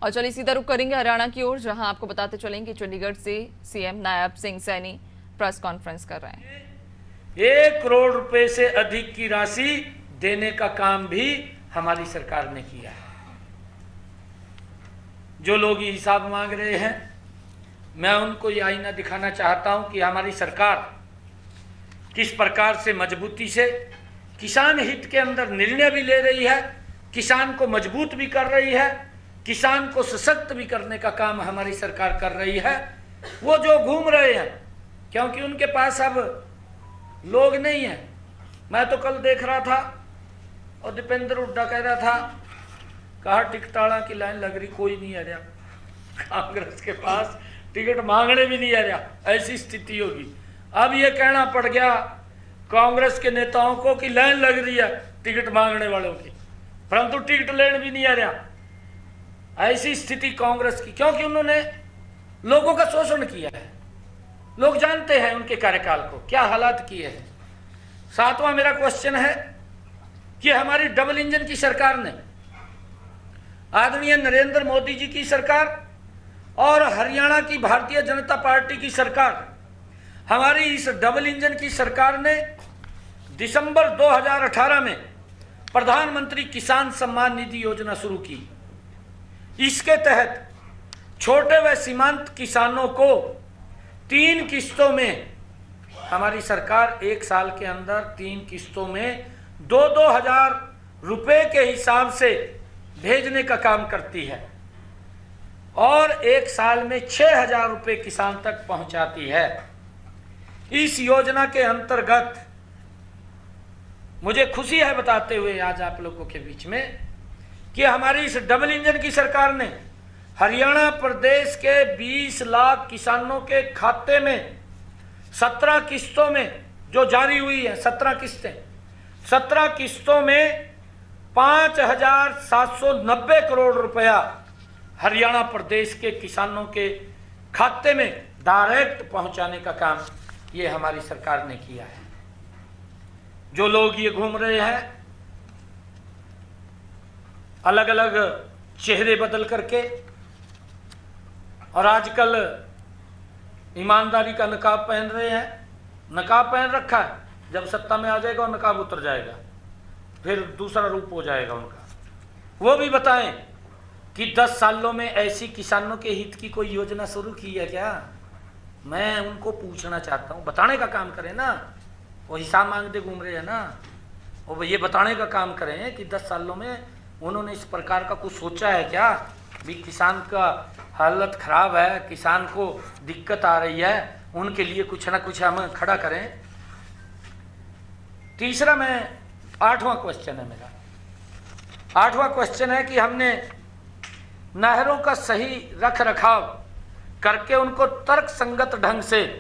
और चलिए सीधा रुख करेंगे हरियाणा की ओर, जहां आपको बताते चलेंगे चंडीगढ़ से CM Nayab Singh Saini press conference कर रहे हैं। 1 करोड़ रुपए से अधिक की राशि देने का काम भी हमारी सरकार ने किया है। जो लोग ये हिसाब मांग रहे हैं, मैं उनको ये आईना दिखाना चाहता हूं कि हमारी सरकार किस प्रकार से मजबूती से किसान हित के अंदर निर्णय भी ले रही है, किसान को मजबूत भी कर रही है, किसान को सशक्त भी करने का काम हमारी सरकार कर रही है। वो जो घूम रहे हैं, क्योंकि उनके पास अब लोग नहीं है। मैं तो कल देख रहा था और दीपेंद्र हुड्डा कह रहा था, कहा टिकटाड़ा की लाइन लग रही, कोई नहीं आ रहा, कांग्रेस के पास टिकट मांगने भी नहीं आ रहा, ऐसी स्थिति होगी। अब ये कहना पड़ गया कांग्रेस के नेताओं को कि लाइन लग रही है टिकट मांगने वालों की, परंतु टिकट लेने भी नहीं आ रहा। ऐसी स्थिति कांग्रेस की, क्योंकि उन्होंने लोगों का शोषण किया है। लोग जानते हैं उनके कार्यकाल को, क्या हालात किए हैं। 7वां मेरा क्वेश्चन है कि हमारी डबल इंजन की सरकार ने, आदरणीय नरेंद्र मोदी जी की सरकार और हरियाणा की भारतीय जनता पार्टी की सरकार, हमारी इस डबल इंजन की सरकार ने दिसंबर 2018 में प्रधानमंत्री किसान सम्मान निधि योजना शुरू की। इसके तहत छोटे व सीमांत किसानों को 3 किस्तों में हमारी सरकार 1 साल के अंदर 3 किस्तों में 2-2 हजार रुपए के हिसाब से भेजने का काम करती है और 1 साल में 6,000 रुपए किसान तक पहुंचाती है। इस योजना के अंतर्गत मुझे खुशी है बताते हुए आज आप लोगों के बीच में कि हमारी इस डबल इंजन की सरकार ने हरियाणा प्रदेश के 20 लाख किसानों के खाते में 17 किस्तों में जो जारी हुई है, 17 किस्तें, 17 किस्तों में 5,790 करोड़ रुपया हरियाणा प्रदेश के किसानों के खाते में डायरेक्ट पहुंचाने का काम ये हमारी सरकार ने किया है। जो लोग ये घूम रहे हैं अलग अलग चेहरे बदल करके, और आजकल ईमानदारी का नकाब पहन रहे हैं, नकाब पहन रखा है, जब सत्ता में आ जाएगा और नकाब उतर जाएगा, फिर दूसरा रूप हो जाएगा उनका। वो भी बताएं कि 10 सालों में ऐसी किसानों के हित की कोई योजना शुरू की है क्या? मैं उनको पूछना चाहता हूँ, बताने का काम करें ना। वो हिसाब मांगते घूम रहे हैं ना, वो ये बताने का काम करें कि 10 सालों में उन्होंने इस प्रकार का कुछ सोचा है क्या भी किसान का हालत खराब है, किसान को दिक्कत आ रही है, उनके लिए कुछ ना कुछ हम खड़ा करें। तीसरा, मैं 8वां क्वेश्चन है मेरा, 8वां क्वेश्चन है कि हमने नहरों का सही रख रखाव करके उनको तर्क संगत ढंग से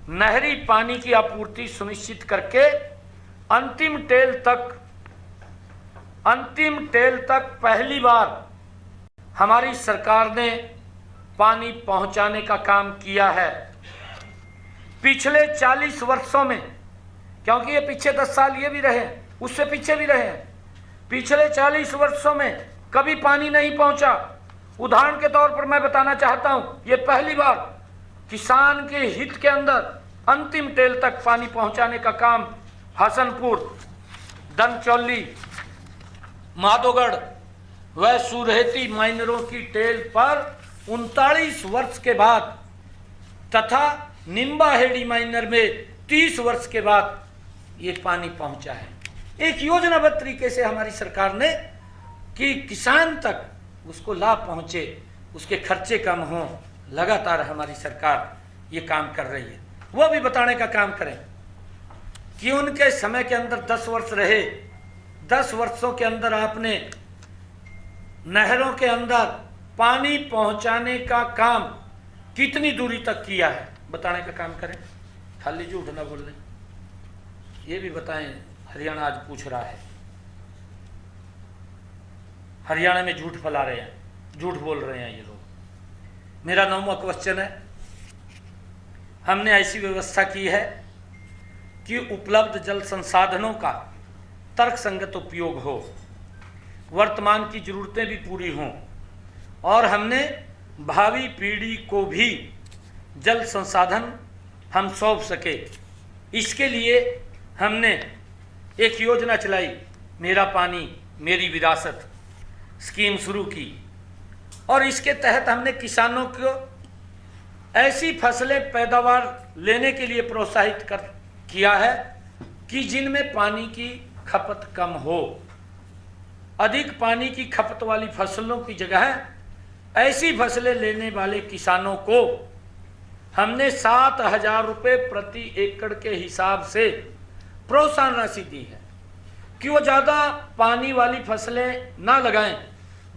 नहरी पानी की आपूर्ति सुनिश्चित करके अंतिम टेल तक पहली बार हमारी सरकार ने पानी पहुंचाने का काम किया है। पिछले 40 वर्षों में, क्योंकि ये पीछे 10 साल ये भी रहे, उससे पीछे भी रहे, पिछले 40 वर्षों में कभी पानी नहीं पहुंचा। उदाहरण के तौर पर मैं बताना चाहता हूं, ये पहली बार किसान के हित के अंदर अंतिम टेल तक पानी पहुंचाने का काम हसनपुर, धनचौली, माधोगढ़ व सुरहेती माइनरों की टेल पर 39 वर्ष के बाद तथा निम्बाहेड़ी माइनर में 30 वर्ष के बाद ये पानी पहुंचा है। एक योजनाबद्ध तरीके से हमारी सरकार ने कि किसान तक उसको लाभ पहुंचे, उसके खर्चे कम हों, लगातार हमारी सरकार ये काम कर रही है। वो भी बताने का काम करें कि उनके समय के अंदर 10 वर्ष रहे, 10 वर्षों के अंदर आपने नहरों के अंदर पानी पहुंचाने का काम कितनी दूरी तक किया है, बताने का काम करें। खाली झूठ ना बोल रहे, ये भी बताएं। हरियाणा आज पूछ रहा है, हरियाणा में झूठ फैला रहे हैं, झूठ बोल रहे हैं ये लोग। मेरा 9वां क्वेश्चन है, हमने ऐसी व्यवस्था की है कि उपलब्ध जल संसाधनों का तर्कसंगत उपयोग हो, वर्तमान की जरूरतें भी पूरी हों, और हमने भावी पीढ़ी को भी जल संसाधन हम सौंप सके, इसके लिए हमने एक योजना चलाई, मेरा पानी मेरी विरासत स्कीम शुरू की। और इसके तहत हमने किसानों को ऐसी फसलें पैदावार लेने के लिए प्रोत्साहित किया है कि जिनमें पानी की खपत कम हो। अधिक पानी की खपत वाली फसलों की जगह ऐसी फसलें लेने वाले किसानों को हमने 7,000 रुपये प्रति एकड़ के हिसाब से प्रोत्साहन राशि दी है कि वो ज़्यादा पानी वाली फसलें ना लगाएं,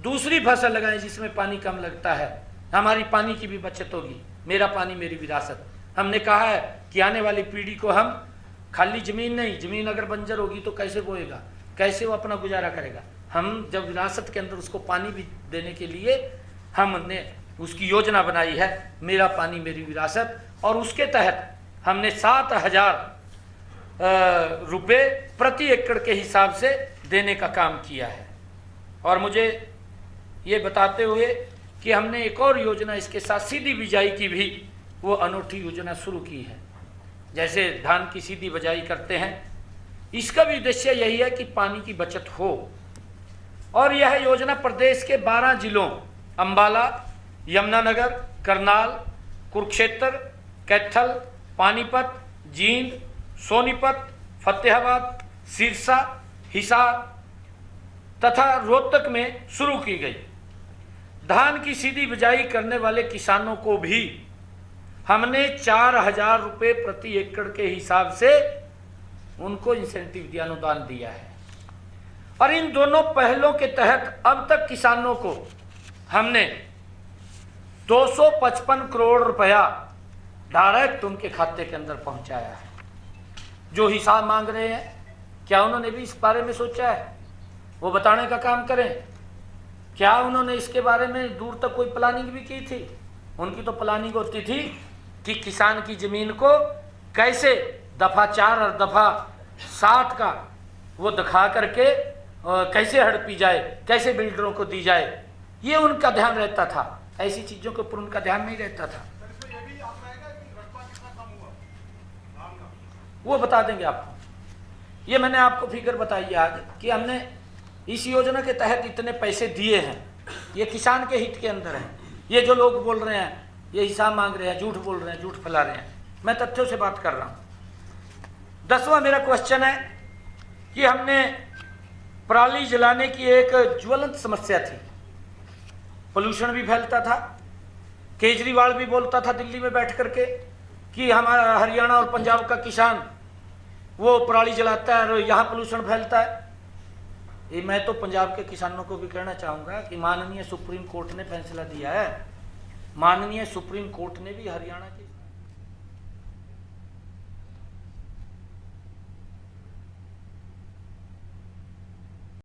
दूसरी फसल लगाएं जिसमें पानी कम लगता है। हमारी पानी की भी बचत होगी। मेरा पानी मेरी विरासत। हमने कहा है कि आने वाली पीढ़ी को हम खाली ज़मीन नहीं, ज़मीन अगर बंजर होगी तो कैसे बोएगा, कैसे वो अपना गुजारा करेगा। हम जब विरासत के अंदर उसको पानी भी देने के लिए हमने उसकी योजना बनाई है, मेरा पानी मेरी विरासत, और उसके तहत हमने 7,000 रुपये प्रति एकड़ के हिसाब से देने का काम किया है। और मुझे ये बताते हुए कि हमने एक और योजना इसके साथ सीधी बिजाई की भी वो अनूठी योजना शुरू की है। जैसे धान की सीधी बिजाई करते हैं, इसका भी उद्देश्य यही है कि पानी की बचत हो। और यह योजना प्रदेश के 12 जिलों अंबाला, यमुनानगर, करनाल, कुरुक्षेत्र, कैथल, पानीपत, जींद, सोनीपत, फतेहाबाद, सिरसा, हिसार तथा रोहतक में शुरू की गई। धान की सीधी बिजाई करने वाले किसानों को भी हमने 4,000 रुपये प्रति एकड़ के हिसाब से उनको इंसेंटिव दिया, अनुदान दिया है। और इन दोनों पहलों के तहत अब तक किसानों को हमने 255 करोड़ रुपया डायरेक्ट उनके खाते के अंदर पहुंचाया है। जो हिसाब मांग रहे हैं, क्या उन्होंने भी इस बारे में सोचा है? वो बताने का काम करें। क्या उन्होंने इसके बारे में दूर तक कोई प्लानिंग भी की थी? उनकी तो प्लानिंग होती थी कि किसान की ज़मीन को कैसे दफ़ा 4 और दफ़ा 7 का वो दिखा करके कैसे हड़पी जाए, कैसे बिल्डरों को दी जाए, ये उनका ध्यान रहता था। ऐसी चीज़ों के ऊपर उनका ध्यान नहीं रहता था। वो बता देंगे आपको। ये मैंने आपको फिगर बताई है आज कि हमने इस योजना के तहत इतने पैसे दिए हैं। ये किसान के हित के अंदर है। ये जो लोग बोल रहे हैं, ये हिसाब मांग रहे हैं, झूठ बोल रहे हैं, झूठ फैला रहे हैं, मैं तथ्यों से बात कर रहा हूँ। 10वां मेरा क्वेश्चन है कि हमने पराली जलाने की एक ज्वलंत समस्या थी। पोल्यूशन भी फैलता था। केजरीवाल भी बोलता था दिल्ली में बैठ करके कि हमारा हरियाणा और पंजाब का किसान वो पराली जलाता है और यहाँ पोल्यूशन फैलता है। ये मैं तो पंजाब के किसानों को भी कहना चाहूँगा कि माननीय सुप्रीम कोर्ट ने फैसला दिया है। माननीय सुप्रीम कोर्ट ने भी हरियाणा के